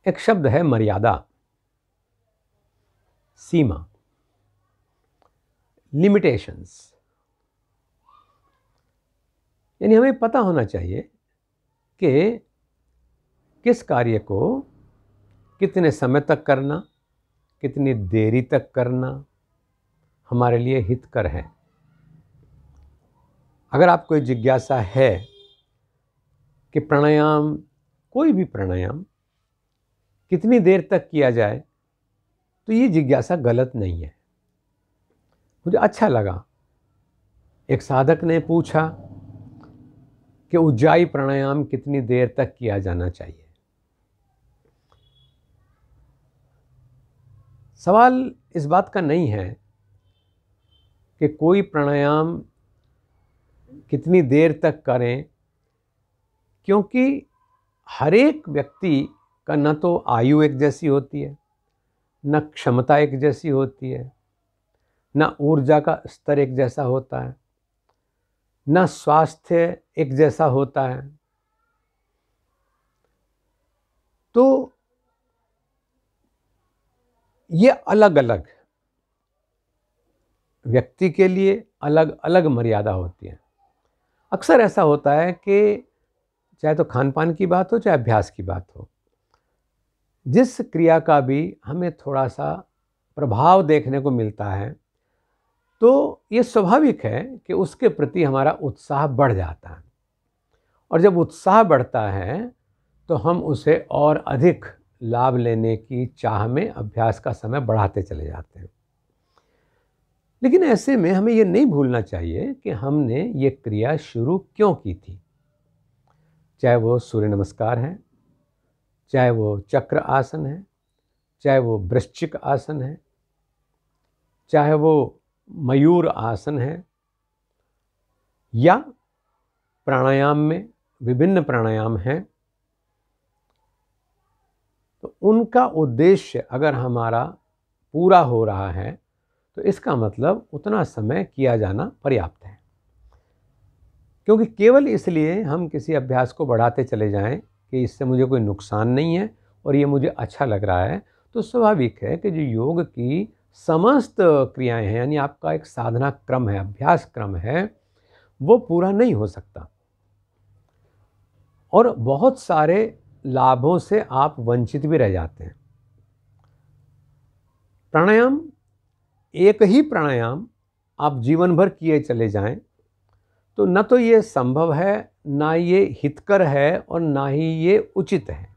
एक शब्द है मर्यादा, सीमा, लिमिटेशंस। यानी हमें पता होना चाहिए कि किस कार्य को कितने समय तक करना, कितनी देरी तक करना हमारे लिए हितकर है। अगर आपको कोई जिज्ञासा है कि प्राणायाम, कोई भी प्राणायाम कितनी देर तक किया जाए, तो ये जिज्ञासा गलत नहीं है। मुझे अच्छा लगा, एक साधक ने पूछा कि उज्जाई प्राणायाम कितनी देर तक किया जाना चाहिए। सवाल इस बात का नहीं है कि कोई प्राणायाम कितनी देर तक करें, क्योंकि हर एक व्यक्ति का न तो आयु एक जैसी होती है, न क्षमता एक जैसी होती है, न ऊर्जा का स्तर एक जैसा होता है, न स्वास्थ्य एक जैसा होता है। तो ये अलग अलग व्यक्ति के लिए अलग अलग मर्यादा होती है। अक्सर ऐसा होता है कि चाहे तो खान पान की बात हो, चाहे अभ्यास की बात हो, जिस क्रिया का भी हमें थोड़ा सा प्रभाव देखने को मिलता है, तो ये स्वाभाविक है कि उसके प्रति हमारा उत्साह बढ़ जाता है। और जब उत्साह बढ़ता है तो हम उसे और अधिक लाभ लेने की चाह में अभ्यास का समय बढ़ाते चले जाते हैं। लेकिन ऐसे में हमें ये नहीं भूलना चाहिए कि हमने ये क्रिया शुरू क्यों की थी। चाहे वो सूर्य नमस्कार है, चाहे वो चक्र आसन है, चाहे वो वृश्चिक आसन है, चाहे वो मयूर आसन है, या प्राणायाम में विभिन्न प्राणायाम हैं, तो उनका उद्देश्य अगर हमारा पूरा हो रहा है तो इसका मतलब उतना समय किया जाना पर्याप्त है। क्योंकि केवल इसलिए हम किसी अभ्यास को बढ़ाते चले जाएं कि इससे मुझे कोई नुकसान नहीं है और ये मुझे अच्छा लग रहा है, तो स्वाभाविक है कि जो योग की समस्त क्रियाएं हैं, यानी आपका एक साधना क्रम है, अभ्यास क्रम है, वो पूरा नहीं हो सकता और बहुत सारे लाभों से आप वंचित भी रह जाते हैं। प्राणायाम, एक ही प्राणायाम आप जीवन भर किए चले जाएं तो न तो ये संभव है, ना ये हितकर है और ना ही ये उचित है।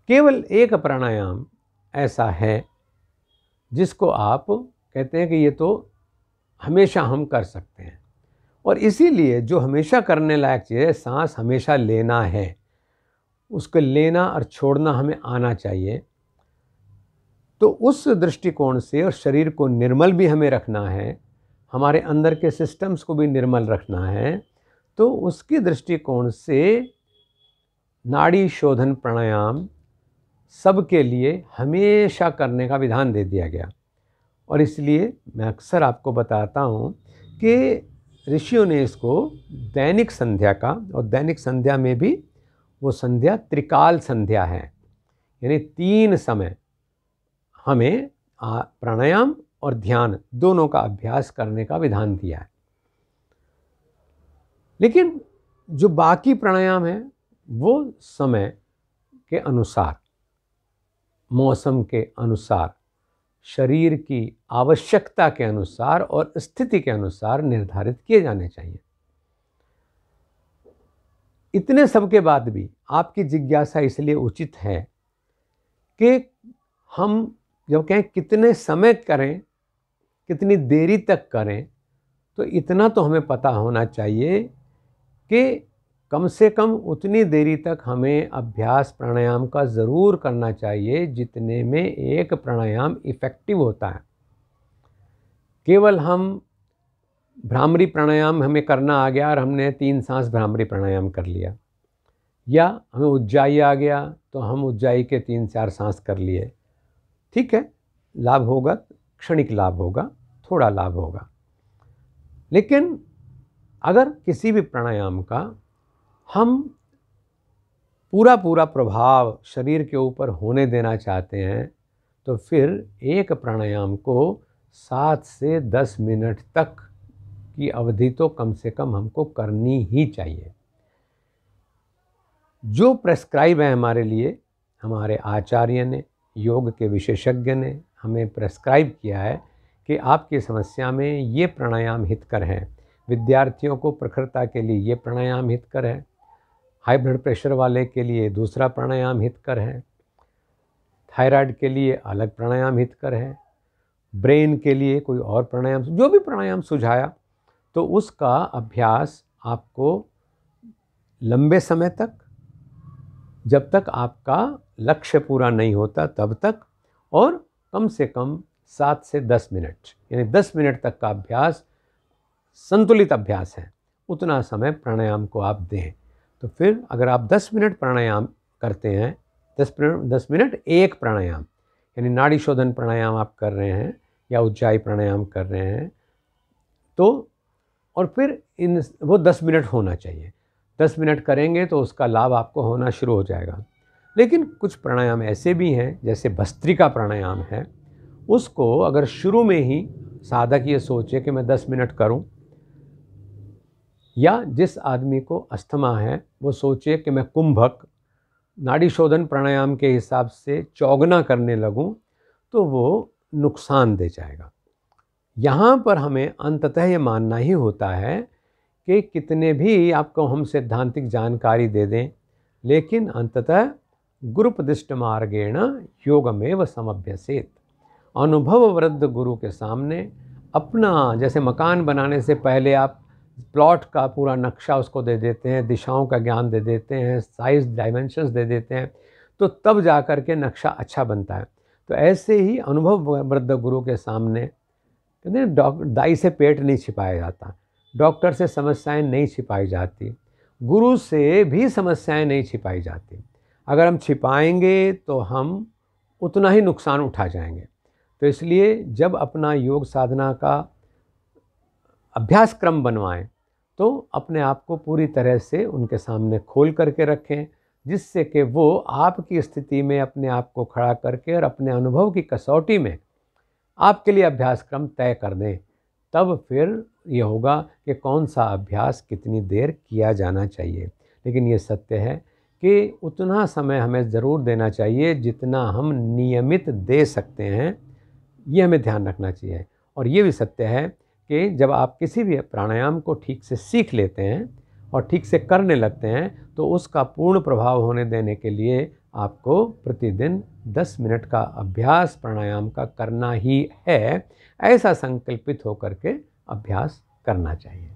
केवल एक प्राणायाम ऐसा है जिसको आप कहते हैं कि ये तो हमेशा हम कर सकते हैं, और इसीलिए जो हमेशा करने लायक चीज़ है, सांस हमेशा लेना है, उसको लेना और छोड़ना हमें आना चाहिए। तो उस दृष्टिकोण से, और शरीर को निर्मल भी हमें रखना है, हमारे अंदर के सिस्टम्स को भी निर्मल रखना है, तो उसके दृष्टिकोण से नाड़ी शोधन प्राणायाम सबके लिए हमेशा करने का विधान दे दिया गया। और इसलिए मैं अक्सर आपको बताता हूँ कि ऋषियों ने इसको दैनिक संध्या का, और दैनिक संध्या में भी वो संध्या त्रिकाल संध्या है, यानी 3 समय हमें प्राणायाम और ध्यान दोनों का अभ्यास करने का विधान दिया है। लेकिन जो बाकी प्राणायाम है वो समय के अनुसार, मौसम के अनुसार, शरीर की आवश्यकता के अनुसार और स्थिति के अनुसार निर्धारित किए जाने चाहिए। इतने सब के बाद भी आपकी जिज्ञासा इसलिए उचित है कि हम जब कहें कितने समय करें, कितनी देरी तक करें, तो इतना तो हमें पता होना चाहिए कि कम से कम उतनी देरी तक हमें अभ्यास प्राणायाम का ज़रूर करना चाहिए जितने में एक प्राणायाम इफ़ेक्टिव होता है। केवल हम भ्रामरी प्राणायाम हमें करना आ गया और हमने 3 सांस भ्रामरी प्राणायाम कर लिया, या हमें उज्जाई आ गया तो हम उज्जाई के 3-4 सांस कर लिए, ठीक है, लाभ होगा, क्षणिक लाभ होगा, थोड़ा लाभ होगा। लेकिन अगर किसी भी प्राणायाम का हम पूरा पूरा प्रभाव शरीर के ऊपर होने देना चाहते हैं तो फिर एक प्राणायाम को 7 से 10 मिनट तक की अवधि तो कम से कम हमको करनी ही चाहिए। जो प्रेस्क्राइब है हमारे लिए, हमारे आचार्य ने, योग के विशेषज्ञ ने हमें प्रेस्क्राइब किया है कि आपकी समस्या में ये प्राणायाम हितकर हैं। विद्यार्थियों को प्रखरता के लिए ये प्राणायाम हितकर है, हाई ब्लड प्रेशर वाले के लिए दूसरा प्राणायाम हितकर है, थायराइड के लिए अलग प्राणायाम हितकर है, ब्रेन के लिए कोई और प्राणायाम, जो भी प्राणायाम सुझाया तो उसका अभ्यास आपको लंबे समय तक, जब तक आपका लक्ष्य पूरा नहीं होता तब तक, और कम से कम 7 से 10 मिनट, यानी 10 मिनट तक का अभ्यास संतुलित अभ्यास है, उतना समय प्राणायाम को आप दें। तो फिर अगर आप 10 मिनट प्राणायाम करते हैं, 10 मिनट एक प्राणायाम, यानी नाड़ी शोधन प्राणायाम आप कर रहे हैं या उज्जाई प्राणायाम कर रहे हैं, तो और फिर वो 10 मिनट होना चाहिए। 10 मिनट करेंगे तो उसका लाभ आपको होना शुरू हो जाएगा। लेकिन कुछ प्राणायाम ऐसे भी हैं, जैसे भस्त्रिका प्राणायाम है, उसको अगर शुरू में ही साधक ये सोचे कि मैं 10 मिनट करूं, या जिस आदमी को अस्थमा है वो सोचे कि मैं कुंभक नाड़ी शोधन प्राणायाम के हिसाब से चौगुना करने लगूं, तो वो नुकसान दे जाएगा। यहाँ पर हमें अंततः ये मानना ही होता है कि कितने भी आपको हम सैद्धांतिक जानकारी दे दें, लेकिन अंततः गुरुपदिष्ट मार्गेण योगमेव समभ्यसेत। अनुभव वृद्ध गुरु के सामने अपना, जैसे मकान बनाने से पहले आप प्लॉट का पूरा नक्शा उसको दे देते हैं, दिशाओं का ज्ञान दे देते हैं, साइज डायमेंशंस दे देते हैं, तो तब जा कर के नक्शा अच्छा बनता है। तो ऐसे ही अनुभव वृद्ध गुरु के सामने कहते हैं दाई से पेट नहीं छिपाया जाता, डॉक्टर से समस्याएं नहीं छिपाई जाती, गुरु से भी समस्याएं नहीं छिपाई जाती। अगर हम छिपाएंगे तो हम उतना ही नुकसान उठा जाएंगे। तो इसलिए जब अपना योग साधना का अभ्यास क्रम बनवाएं तो अपने आप को पूरी तरह से उनके सामने खोल करके रखें, जिससे कि वो आपकी स्थिति में अपने आप को खड़ा करके और अपने अनुभव की कसौटी में आपके लिए अभ्यास क्रम तय कर दें। तब फिर ये होगा कि कौन सा अभ्यास कितनी देर किया जाना चाहिए। लेकिन ये सत्य है कि उतना समय हमें ज़रूर देना चाहिए जितना हम नियमित दे सकते हैं, ये हमें ध्यान रखना चाहिए। और ये भी सत्य है कि जब आप किसी भी प्राणायाम को ठीक से सीख लेते हैं और ठीक से करने लगते हैं तो उसका पूर्ण प्रभाव होने देने के लिए आपको प्रतिदिन 10 मिनट का अभ्यास प्राणायाम का करना ही है, ऐसा संकल्पित होकर के अभ्यास करना चाहिए।